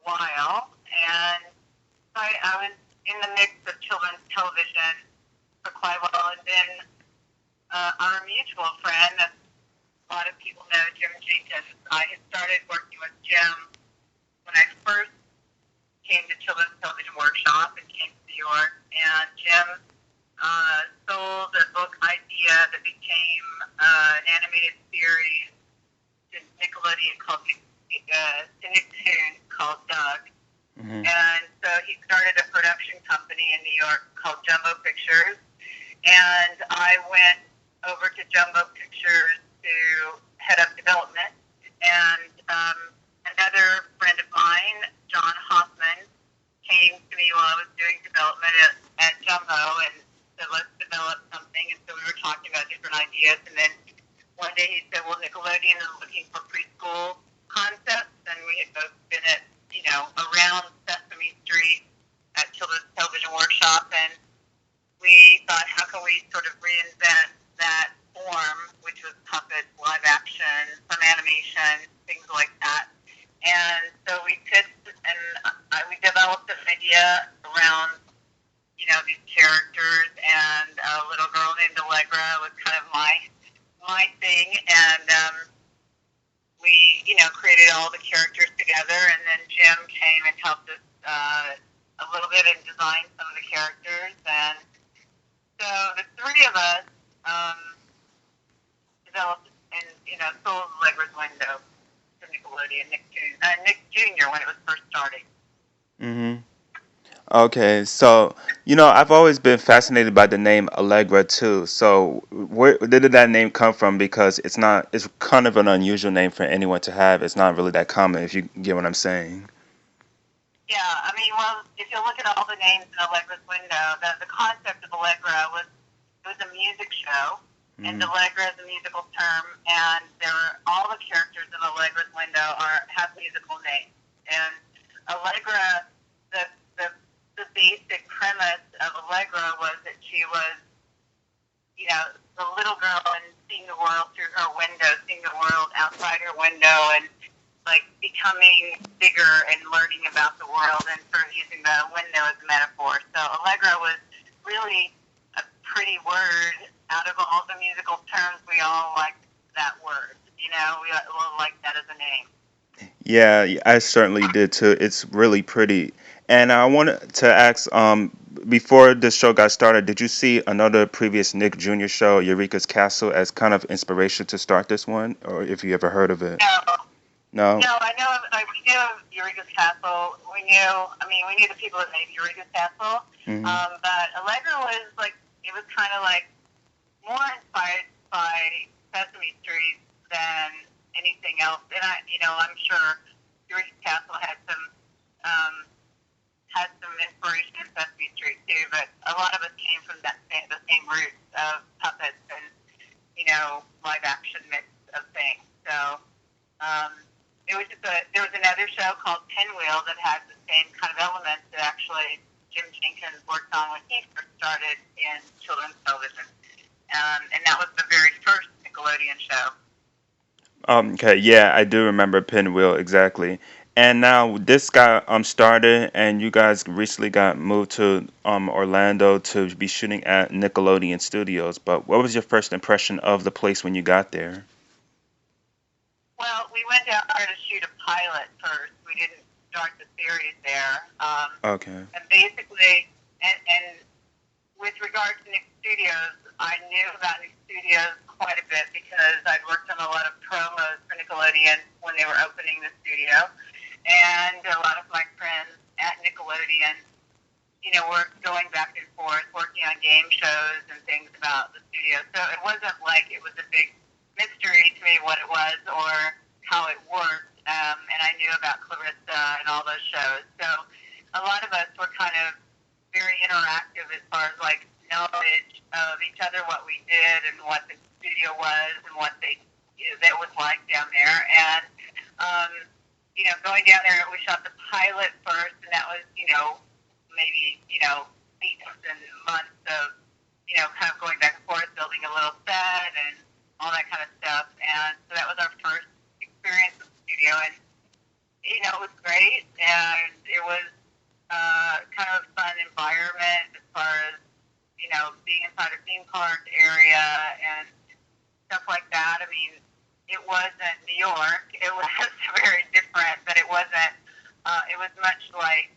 while, and I was in the mix of children's television for quite a while, and then our mutual friend, that a lot of people know, Jim Jenkins, I had started working with Jim when I first came to Children's Television Workshop and came to New York, and Jim sold a book idea that became an animated series to Nickelodeon called to Nicktoons called Doug. Hmm. And so he started a production company in New York called Jumbo Pictures, and I went over to Jumbo Pictures to head up development. And another friend of mine, John Hoffman, came to me while I was doing development at Jumbo and said, let's develop something. And so we were talking about different ideas. And then one day he said, well, Nickelodeon is looking for preschool concepts. And we had both been at, around Sesame Street at Children's Television Workshop. And we thought, how can we sort of reinvent that form, which was puppets, live action, some animation, things like that. And so we pitched, and we developed an idea around, these characters, and a little girl named Allegra was kind of my thing, and we, created all the characters together, and then Jim came and helped us a little bit and designed some of the characters, and so the three of us developed and, sold Allegra's Window to Nickelodeon, Nick Jr. when it was first starting. Hmm. Okay, so I've always been fascinated by the name Allegra too. So where did that name come from? Because it's kind of an unusual name for anyone to have. It's not really that common, if you get what I'm saying. Yeah, I mean, well, if you look at all the names in Allegra's Window, the concept of Allegra it was a music show, and Hmm. Allegra is a musical term, and all the characters in Allegra's Window have musical names. And Allegra, the the the basic premise of Allegra was that she was, the little girl and seeing the world through her window, seeing the world outside her window, and like becoming bigger and learning about the world, and sort of using the window as a metaphor. So Allegra was really a pretty word. Out of all the musical terms, we all liked that word. We all liked that as a name. Yeah, I certainly did too. It's really pretty. And I wanted to ask, before this show got started, did you see another previous Nick Jr. show, Eureka's Castle, as kind of inspiration to start this one, or if you ever heard of it? No, No. no, I know. We knew of Eureka's Castle. We knew the people that made Eureka's Castle. Hmm. But Allegra was like, it was kind of like more inspired by Sesame Street than anything else. And I'm sure Eureka's Castle um, had some inspiration in Sesame Street too. But a lot of us came from the same roots of puppets and live action mix of things. So um, there was another show called Pinwheel that had the same kind of elements that actually Jim Jenkins worked on when he first started in children's television. And that was the very first Nickelodeon show. Okay, yeah, I do remember Pinwheel exactly. And now this got started, and you guys recently got moved to Orlando to be shooting at Nickelodeon Studios. But what was your first impression of the place when you got there? Well, we went down there to shoot a pilot first. We didn't start the series there. Okay. And basically, and with regard to Nick Studios, I knew about Nick Studios quite a bit because I'd worked on a lot of promos for Nickelodeon when they were opening the studio. And a lot of my friends at Nickelodeon, were going back and forth, working on game shows and things about the studio. So it wasn't like it was a big mystery to me what it was or how it worked. And I knew about Clarissa and all those shows. So a lot of us were kind of very interactive as far as like knowledge of each other, what we did and what the studio was and what that was like down there. And going down there, we shot the pilot first, and that was maybe weeks and months of kind of going back and forth, building a little set and all that kind of stuff. And so that was our first experience with the studio, and it was great. And Park area and stuff like that. I mean, it wasn't New York. It was very different, but it wasn't. It was much like,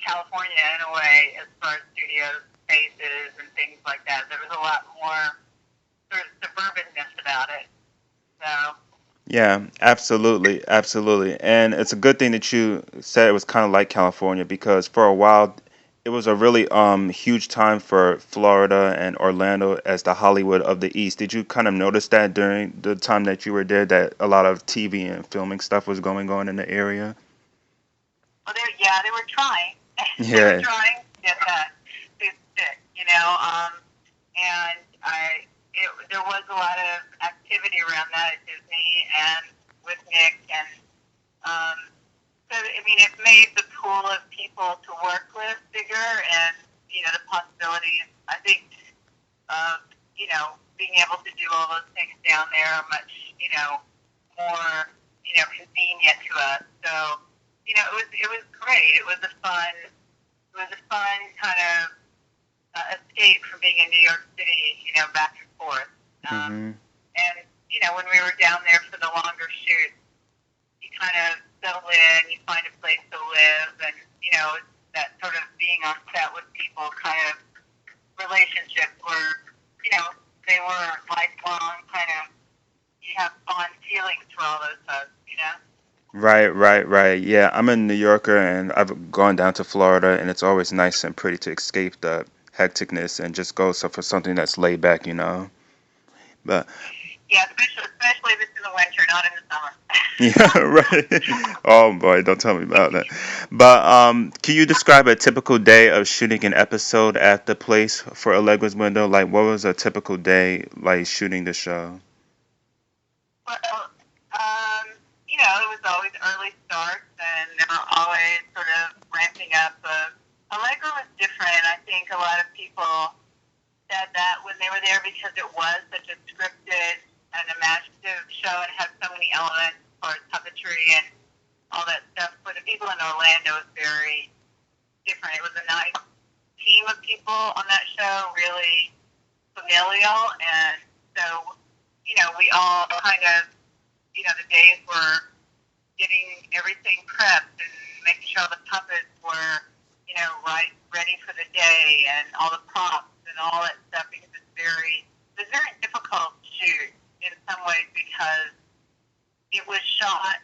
California in a way, as far as studio spaces and things like that. There was a lot more sort of suburbanness about it. So. Yeah, absolutely, absolutely. And it's a good thing that you said it was kind of like California because for a while it was a really huge time for Florida and Orlando as the Hollywood of the East. Did you kind of notice that during the time that you were there that a lot of TV and filming stuff was going on in the area? Well, they were trying. They were Yeah. trying to get that to stick, and there was a lot of activity around that at Disney and with Nick, and so I mean, it made the pool of people to work with bigger, and the possibilities. I think of being able to do all those things down there are much more convenient to us. So it was great. It was a fun kind of escape from being in New York City, back and forth. Mhm. And when we were down there for the longer shoot, you kind of settle in, you find a place to live, and that sort of being on set with people kind of relationships were, they were lifelong kind of. You have fond feelings for all those folks. Right, right, right. Yeah, I'm a New Yorker and I've gone down to Florida and it's always nice and pretty to escape the hecticness and just go for something that's laid back. But Yeah, especially if it's in the winter, not in the yeah, summer. right. Oh boy, don't tell me about that. But can you describe a typical day of shooting an episode at the place for Allegra's Window? Like, what was a typical day like shooting the show? Well, it was always early starts, and they were always sort of ramping up. Allegra was different. I think a lot of people said that when they were there because it was such a scripted and imaginative show and had so many elements as far as puppetry and all that stuff. For the people in Orlando, it was very different. It was a nice team of people on that show, really familial, and so we all kind of the days were getting everything prepped and making sure all the puppets were right, ready for the day, and all the props and all that stuff, because it was very difficult to shoot in some ways because it was shot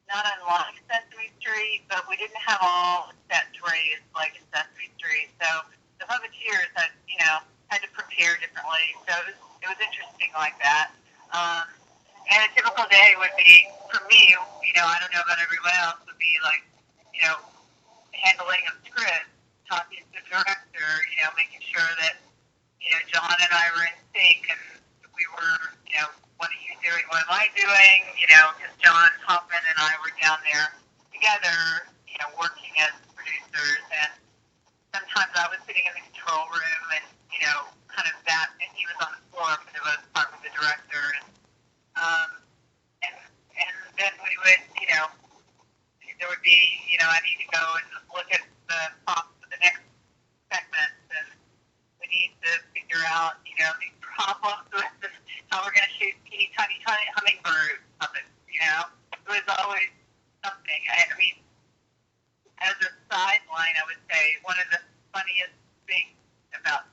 not unlike Sesame Street, but we didn't have all the sets raised like in Sesame Street. So the puppeteers had to prepare differently. So it was interesting like that. And a typical day would be, for me, I don't know about everyone else, would be like, handling a script, talking to the director, making sure that, John and I were in sync, and we were, what are you doing? What am I doing? Because John Hoffman and I were down there together, working as producers, and sometimes I was sitting in the control room and, kind of that, and he was on the floor for the most part with the director, um, and then we would, there would be, I need to go and look at the props for the next segment, and we need to figure out, the problems with how we're going to shoot teeny tiny hummingbird puppets. It was always something. I mean, as a sideline, I would say one of the funniest things about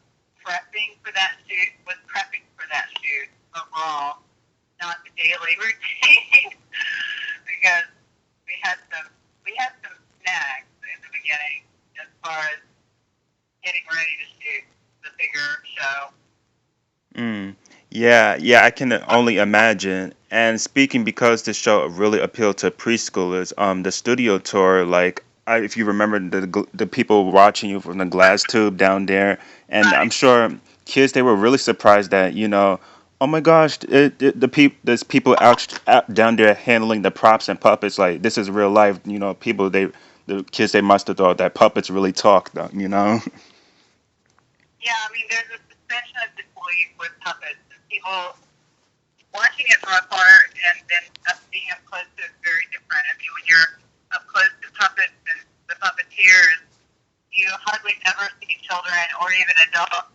prepping for that shoot overall, not the daily routine, because we had some snags in the beginning as far as getting ready to shoot the bigger show. Mm. Yeah, yeah, I can only imagine. And speaking because the show really appealed to preschoolers, the studio tour, like, if you remember the people watching you from the glass tube down there, and I'm Right. sure kids they were really surprised that oh my gosh, there's people out down there handling the props and puppets like this is real life. People the kids they must have thought that puppets really talk, though. Yeah, I mean, there's a suspension of disbelief with puppets. People watching it from afar and then being up close to it is very different. I mean, when you're up close to puppets and the puppeteers, you hardly ever see children or even adults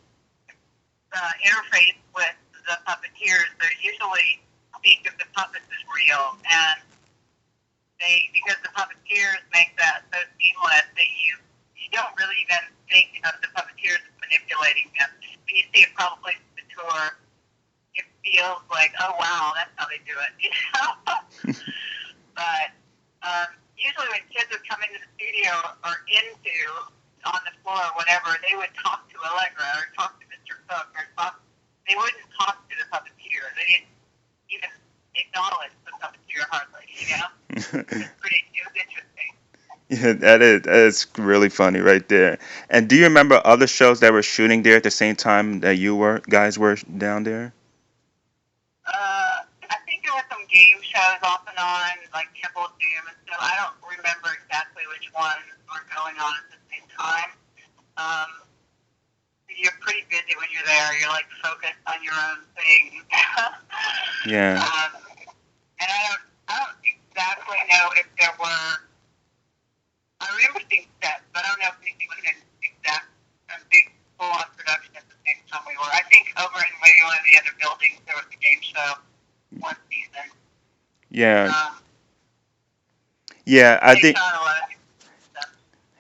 interface with the puppeteers. They usually speak if the puppets is real, and because the puppeteers make that so seamless that you don't really even think of the puppeteers as manipulating them. When you see it probably the tour, it feels like, oh wow, that's how they do it. But usually when kids would come into the studio or into on the floor or whatever, they would talk to Allegra or talk to Mr. Cook or talk. They wouldn't talk to the puppeteer. They didn't even acknowledge the puppeteer hardly. It was interesting. Yeah, that is really funny right there. And do you remember other shows that were shooting there at the same time that guys were down there? I think there were some game shows off and on, like Temple of Doom and stuff. I don't remember exactly which ones were going on at the same time. Um, you're pretty busy when you're there. You're like focused on your own thing. Yeah. And I don't exactly know if there were. I remember seeing sets, but I don't know if anything was an exact a big full-on production at the same time we were. I think over in maybe one of the other buildings there was a game show one season. Yeah. Yeah, I think.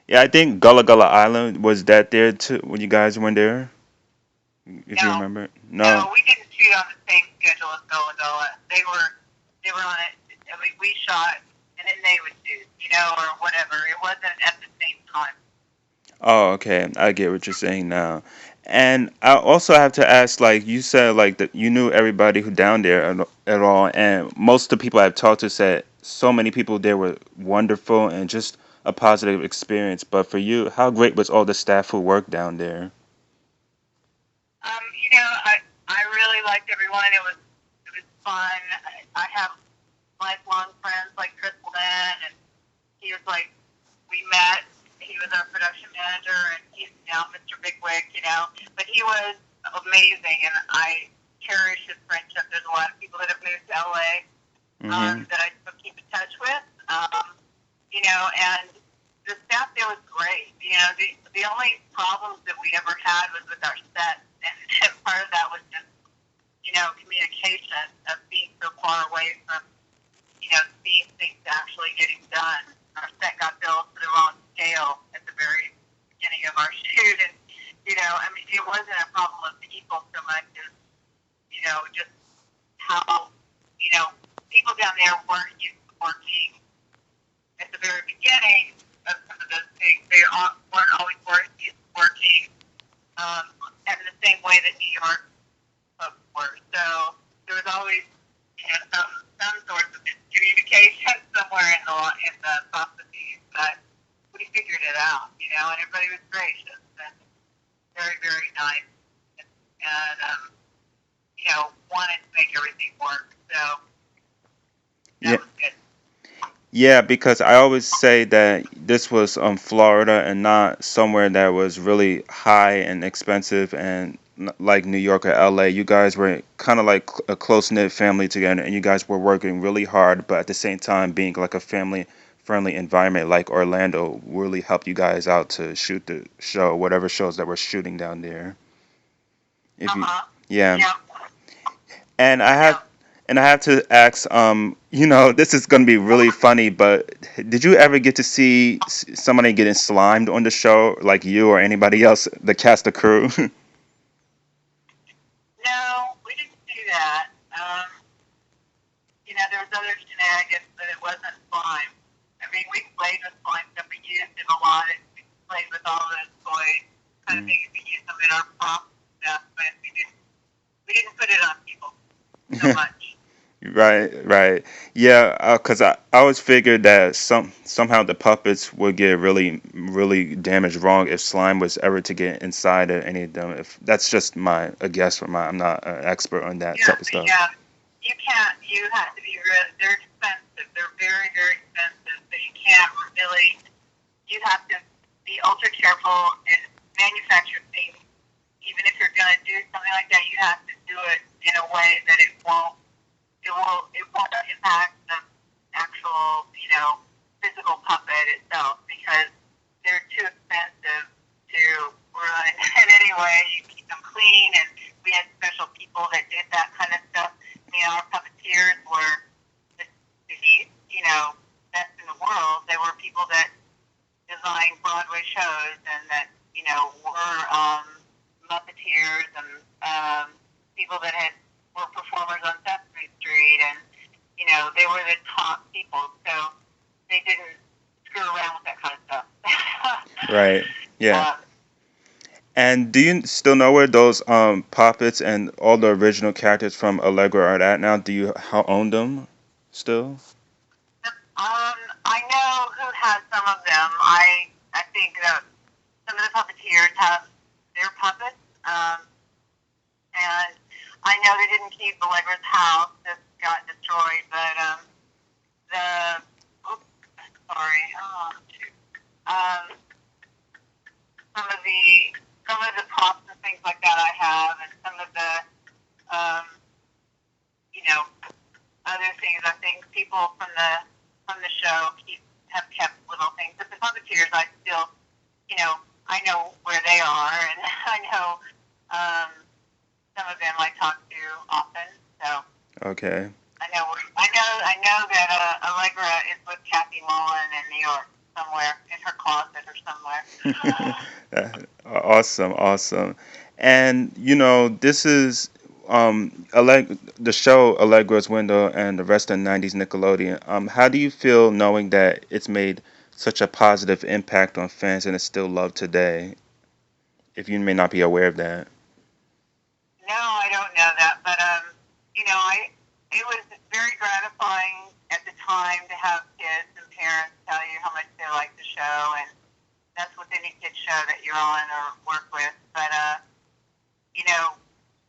Yeah, I think Gullah Gullah Island was that there too when you guys went there. If you No, remember. no, No. we didn't shoot on the same schedule as Gullah Gullah. They were on it. I mean, we shot, and then they would shoot, or whatever. It wasn't at the same time. Oh, okay. I get what you're saying now. And I also have to ask, like you said, like that you knew everybody who down there at all, and most of the people I've talked to said so many people there were wonderful and just a positive experience. But for you, how great was all the staff who worked down there? I really liked everyone. It was fun. I have lifelong friends like Chris Lynn, and he was like, we met. He was our production manager, and he's now Mr. Bigwig, But he was amazing, and I cherish his friendship. There's a lot of people that have moved to LA that I still keep in touch with. And the staff there was great. The only problems that we ever had was with our set, and part of that was just, communication of being so far away from, seeing things actually getting done. Our set got built to the wrong scale at the very beginning of our shoot, and it wasn't a problem of people so much as just how people down there weren't used to working at the very beginning of some of those things. They weren't always used to working in the same way that New York folks were. So there was always some sort of miscommunication somewhere in the processes, but we figured it out, and everybody was gracious and very, very nice, and wanted to make everything work. So that was good. Yeah, because I always say that this was Florida and not somewhere that was really high and expensive and like New York or LA. You guys were kind of like a close knit family together, and you guys were working really hard, but at the same time being like a family friendly environment like Orlando really helped you guys out to shoot the show, whatever shows that were shooting down there. If you, yeah. Yeah. And I have to ask, this is going to be really funny, but did you ever get to see somebody getting slimed on the show, like you or anybody else, the cast of crew? No, we didn't do that. There was other shenanigans, but it wasn't slime. I mean, we played with slime stuff. We used it a lot. And we played with all those toys, kind of things. We used them in our pop stuff, but we didn't put it on people so much. Right. Yeah, because I always figured that somehow the puppets would get really, really damaged wrong if slime was ever to get inside of any of them. If that's just a guess from I'm not an expert on that type of stuff. Yeah. You can't. You have to be. They're expensive. They're very, very expensive. So you can't really. You have to be ultra careful and manufacture things. Even if you're going to do something like that, you have to do it in a way that it won't impact the actual, physical puppet itself, because they're too expensive to run in any way. You keep them clean, and we Muppeteers and people that were performers on Sesame Street, and they were the top people, so they didn't screw around with that kind of stuff. Right. Yeah. um, And do you still know where those puppets and all the original characters from Allegra are at now? Do you own them still? I know who has some of them. I think that some of the puppeteers have their puppets, and I know they didn't keep Allegra's house; that got destroyed. But oops, sorry, some of the props and things like that I have, and some of the um, other things. I think people from the show have kept little things, but the puppeteers I still I know where they are, and I know some of them I talk to often. So Okay. I know that Allegra is with Kathy Mullen in New York somewhere in her closet or somewhere. Awesome, awesome. And this is the show Allegra's Window and the rest of the '90s Nickelodeon. How do you feel knowing that it's made such a positive impact on fans and is still loved today? If you may not be aware of that. No, I don't know that, but it was very gratifying at the time to have kids and parents tell you how much they like the show, and that's with any kid show that you're on or work with. But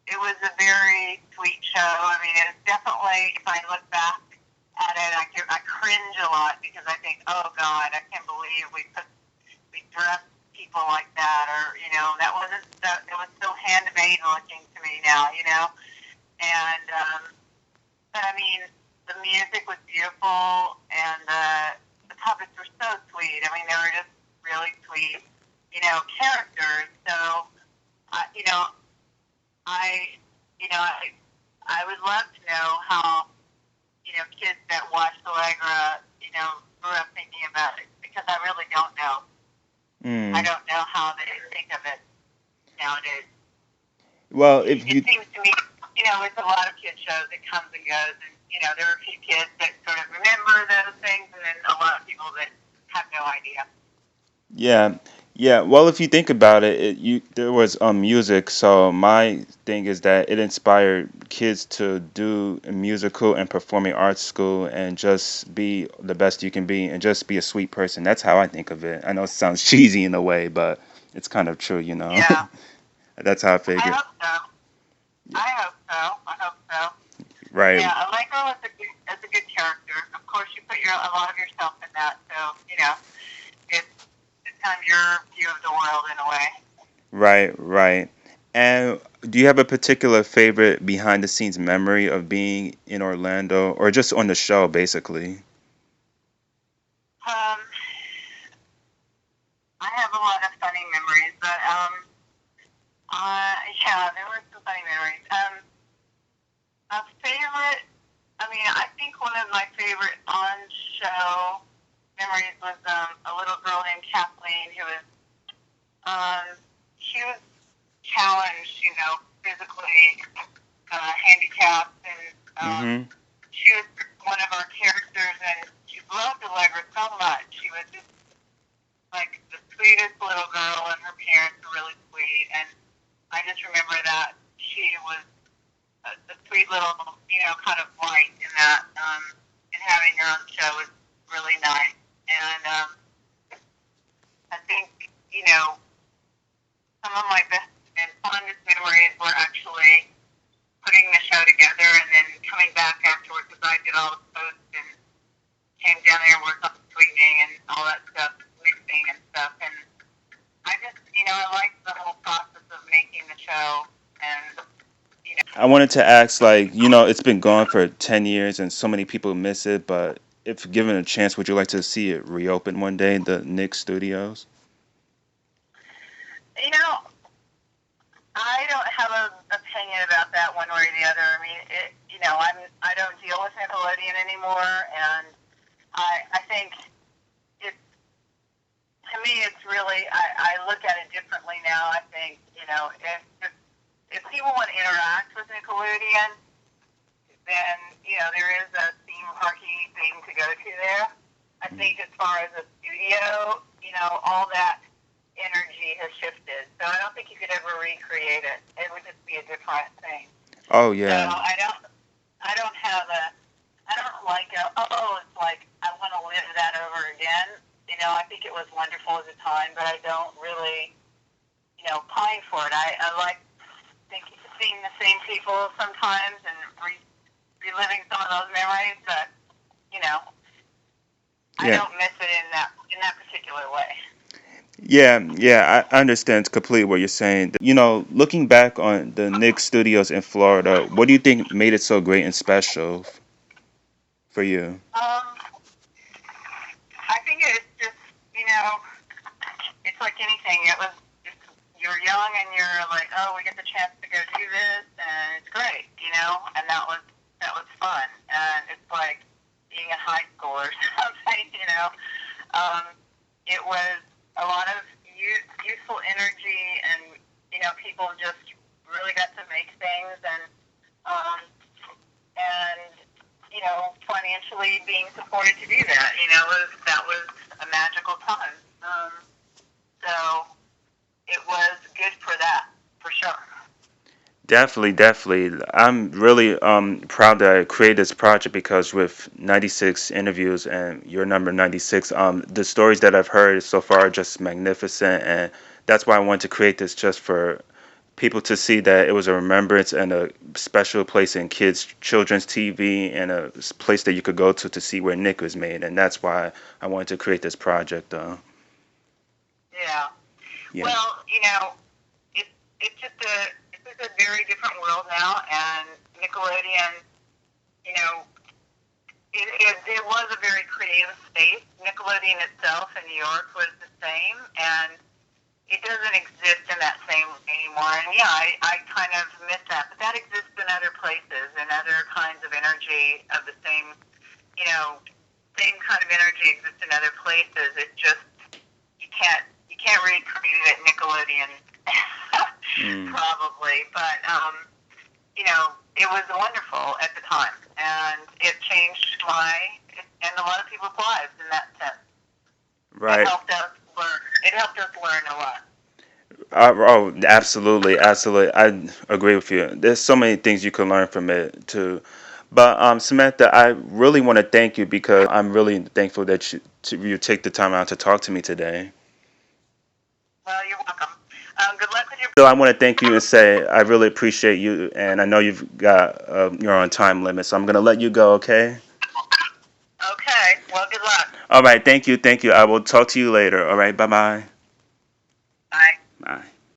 it was a very sweet show. I mean, it's definitely, if I look back at it, I cringe a lot because I think, oh God, I can't believe we dressed people like that, or it was so handmade looking to me now, and but I mean, the music was beautiful, and the puppets were so sweet. I mean, they were just really sweet, characters. So, I, you know, I, I would love to know how, kids that watched Allegra, grew up thinking about it, because I really don't know. I Mm. don't know how they think of it nowadays. Well, It, if it you seems to me, it's a lot of kid shows that comes and goes, and there are a few kids that sort of remember those things, and then a lot of people that have no idea. Yeah, yeah. Well, if you think about it, there was music. So my thing is that it inspired kids to do a musical and performing arts school and just be the best you can be and just be a sweet person. That's how I think of it. I know it sounds cheesy in a way, but it's kind of true, Yeah, That's how I I figure. hope so. I hope so. I hope so. Right, Yeah, Allegra is a good character. Of course, you put a lot of yourself in that, so it's it's kind of your view of the world in a way. right, right. And do you have a particular favorite behind the scenes memory of being in Orlando or just on the show, basically? Um, I have a lot of funny memories, but yeah, there were some funny memories. A favorite. I mean, I think one of my favorite on-show memories was a little girl named Kathleen who was she was challenged, physically handicapped, and Mm-hmm. she was one of our characters, and she loved Allegra so much. She was just like the sweetest little girl, and her parents were really sweet, and I just remember that she was a sweet little, kind of light in that, and having her on the show was really nice. And I think, some of my best and fondest memories were actually putting the show together and then coming back afterwards, because I did all the posts and came down there and worked on the sweetening and all that stuff, mixing and stuff. And I just, I liked the whole process of making the show. And, I wanted to ask, like, it's been gone for 10 years and so many people miss it, but if given a chance, would you like to see it reopen one day, the Nick Studios? you know, I don't have an opinion about that one way or the other. I mean, I don't deal with Nickelodeon anymore, and I think to me, it's really, I look at it differently now. I think, if people want to interact with Nickelodeon, then, there is a theme parky thing to go to there. I think as far as the studio, all that energy has shifted. So I don't think you could ever recreate it. It would just be a different thing. Oh So yeah. I don't like it's like I want to live that over again. I think it was wonderful at the time, but I don't really, pine for it. I like seeing the same people sometimes and reliving some of those memories, but I Yeah. don't miss it in that particular way. Yeah, yeah, I understand completely what you're saying. Looking back on the Nick Studios in Florida, what do you think made it so great and special for you? I think it's just, it's like anything. It was just, you're young and you're like, oh, we get the chance to go do this, and it's great, and that was fun. And it's like being in high school or something. It was a lot of youthful energy, and people just really got to make things, and financially being supported to do that, that was a magical time. So it was good for that, for sure. Definitely, definitely. I'm really proud that I created this project because with 96 interviews and your number 96, the stories that I've heard so far are just magnificent, and that's why I wanted to create this just for people to see that it was a remembrance and a special place in children's TV and a place that you could go to see where Nick was made, and that's why I wanted to create this project. Yeah. Yeah. Well, it's just a very different world now, and Nickelodeon, it was a very creative space. Nickelodeon itself in New York was the same, and it doesn't exist in that same way anymore. And yeah, I kind of miss that, but that exists in other places, and other kinds of energy of the same, same kind of energy exists in other places. It just you can't recreate it at Nickelodeon. Probably, but it was wonderful at the time, and it changed and a lot of people's lives in that sense. Right. It helped us learn. It helped us learn a lot. Oh, absolutely, absolutely. I agree with you. There's so many things you can learn from it too. But Samantha, I really want to thank you because I'm really thankful that you take the time out to talk to me today. Well, you're welcome. Good luck with your. So I want to thank you and say I really appreciate you, and I know you're on time limit, so I'm gonna let you go. Okay. Okay. Well, good luck. All right. Thank you. Thank you. I will talk to you later. All right. Bye bye.